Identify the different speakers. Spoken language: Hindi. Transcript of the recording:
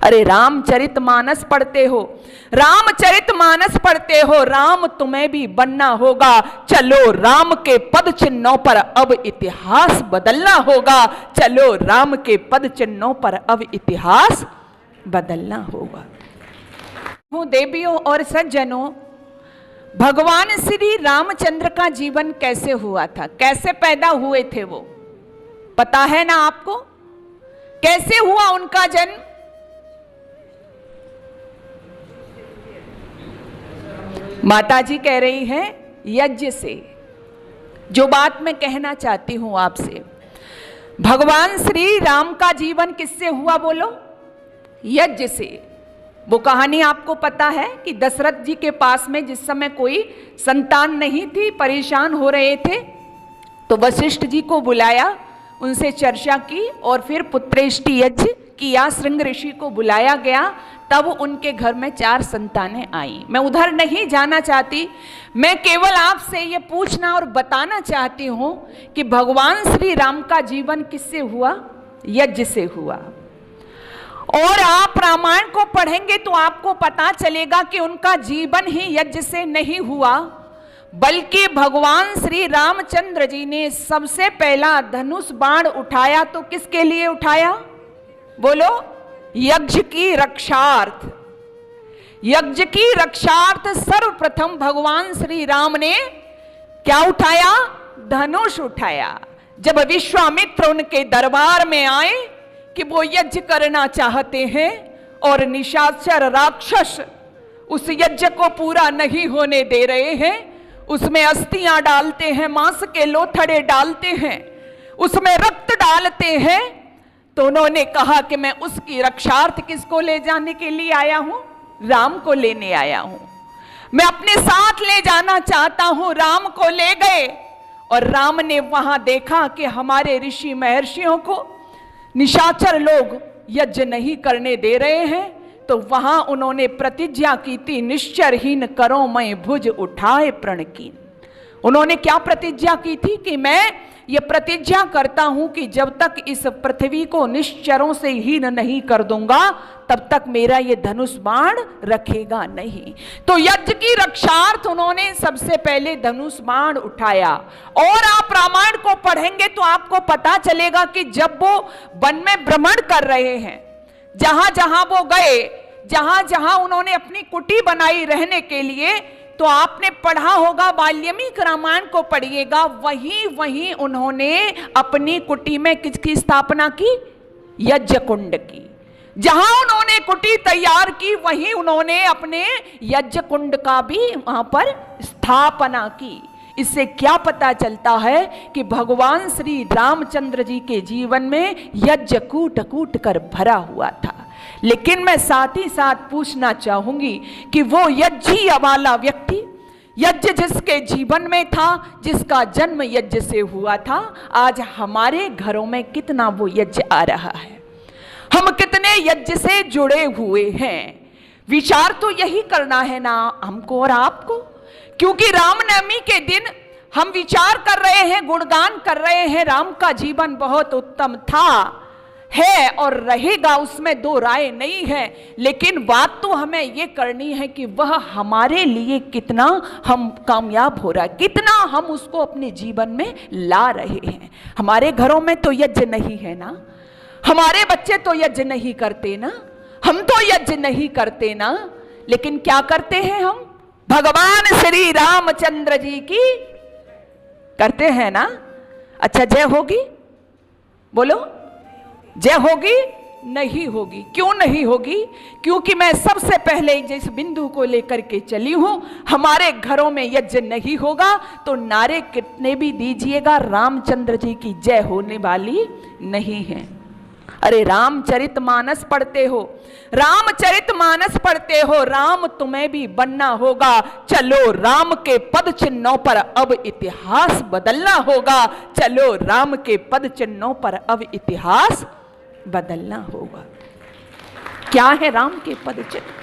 Speaker 1: अरे रामचरितमानस पढ़ते हो, रामचरितमानस पढ़ते हो, राम तुम्हें भी बनना होगा। चलो राम के पद चिन्हों पर अब इतिहास बदलना होगा। चलो राम के पद चिन्हों पर अब इतिहास बदलना होगा। देवियों और सज्जनों, भगवान श्री रामचंद्र का जीवन कैसे हुआ था, कैसे पैदा हुए थे, वो पता है ना आपको? कैसे हुआ उनका जन्म? माता जी कह रही हैं यज्ञ से। जो बात मैं कहना चाहती हूं आपसे, भगवान श्री राम का जीवन किससे हुआ बोलो? यज्ञ से। वो कहानी आपको पता है कि दशरथ जी के पास में जिस समय कोई संतान नहीं थी, परेशान हो रहे थे, तो वशिष्ठ जी को बुलाया, उनसे चर्चा की और फिर पुत्रेष्टि यज्ञ किया। श्रृंग ऋषि को बुलाया गया, तब उनके घर में 4 संतानें आई। मैं उधर नहीं जाना चाहती, मैं केवल आपसे ये पूछना और बताना चाहती हूं कि भगवान श्री राम का जीवन किससे हुआ? यज्ञ से हुआ। और आप रामायण को पढ़ेंगे तो आपको पता चलेगा कि उनका जीवन ही यज्ञ से नहीं हुआ, बल्कि भगवान श्री रामचंद्र जी ने सबसे पहला धनुष बाण उठाया तो किसके लिए उठाया बोलो? यज्ञ की रक्षार्थ। यज्ञ की रक्षार्थ सर्वप्रथम भगवान श्री राम ने क्या उठाया? धनुष उठाया। जब विश्वामित्र उनके दरबार में आए कि वो यज्ञ करना चाहते हैं और निशाचर राक्षस उस यज्ञ को पूरा नहीं होने दे रहे हैं, उसमें अस्थियां डालते हैं, मांस के लोथड़े डालते हैं, उसमें रक्त डालते हैं, तो उन्होंने कहा कि मैं उसकी रक्षार्थ किसको ले जाने के लिए आया हूं? राम को लेने आया हूं। मैं अपने साथ ले जाना चाहता हूं। राम को ले गए और राम ने वहां देखा कि हमारे ऋषि महर्षियों को निशाचर लोग यज्ञ नहीं करने दे रहे हैं, तो वहां उन्होंने प्रतिज्ञा की थी, निश्चरहीन करो मैं भुज उठाए प्रण कीन। उन्होंने क्या प्रतिज्ञा की थी कि मैं ये प्रतिज्ञा करता हूं कि जब तक इस पृथ्वी को निश्चरों से हीन नहीं कर दूंगा, तब तक मेरा ये धनुष बाण रखेगा नहीं। तो यज्ञ की रक्षार्थ उन्होंने सबसे पहले धनुष बाण उठाया। और आप रामायण को पढ़ेंगे तो आपको पता चलेगा कि जब वो वन में भ्रमण कर रहे हैं, जहां जहां वो गए, जहां जहां उन्होंने अपनी कुटी बनाई रहने के लिए, तो आपने पढ़ा होगा, वाल्मीकि रामायण को पढ़िएगा, वहीं वहीं उन्होंने अपनी कुटी में किसकी स्थापना की? यज्ञ कुंड की। जहां उन्होंने कुटी तैयार की, वहीं उन्होंने अपने यज्ञ कुंड का भी वहां पर स्थापना की। इससे क्या पता चलता है कि भगवान श्री रामचंद्र जी के जीवन में यज्ञ कूट कूट कर भरा हुआ था। लेकिन मैं साथ ही साथ पूछना चाहूंगी कि वो यज्ञी वाला व्यक्ति, यज्ञ जिसके जीवन में था, जिसका जन्म यज्ञ से हुआ था, आज हमारे घरों में कितना वो यज्ञ आ रहा है? हम कितने यज्ञ से जुड़े हुए हैं? विचार तो यही करना है ना हमको और आपको, क्योंकि रामनवमी के दिन हम विचार कर रहे हैं, गुणगान कर रहे हैं, राम का जीवन बहुत उत्तम था, है और रहेगा, उसमें दो राय नहीं है। लेकिन बात तो हमें ये करनी है कि वह हमारे लिए कितना हम कामयाब हो रहा है, कितना हम उसको अपने जीवन में ला रहे हैं। हमारे घरों में तो यज्ञ नहीं है ना, हमारे बच्चे तो यज्ञ नहीं करते ना, हम तो यज्ञ नहीं करते ना, लेकिन क्या करते हैं हम? भगवान श्री रामचंद्र जी की करते हैं ना। अच्छा, जय होगी बोलो? जय होगी? नहीं होगी। क्यों नहीं होगी? क्योंकि मैं सबसे पहले जिस बिंदु को लेकर के चली हूं, हमारे घरों में यज्ञ नहीं होगा तो नारे कितने भी दीजिएगा, रामचंद्र जी की जय होने वाली नहीं है। अरे रामचरितमानस पढ़ते हो, रामचरितमानस पढ़ते हो, राम तुम्हें भी बनना होगा। चलो राम के पद चिन्हों पर अब इतिहास बदलना होगा। चलो राम के पद चिन्हों पर अब इतिहास बदलना होगा। क्या है राम के पद चिन्ह?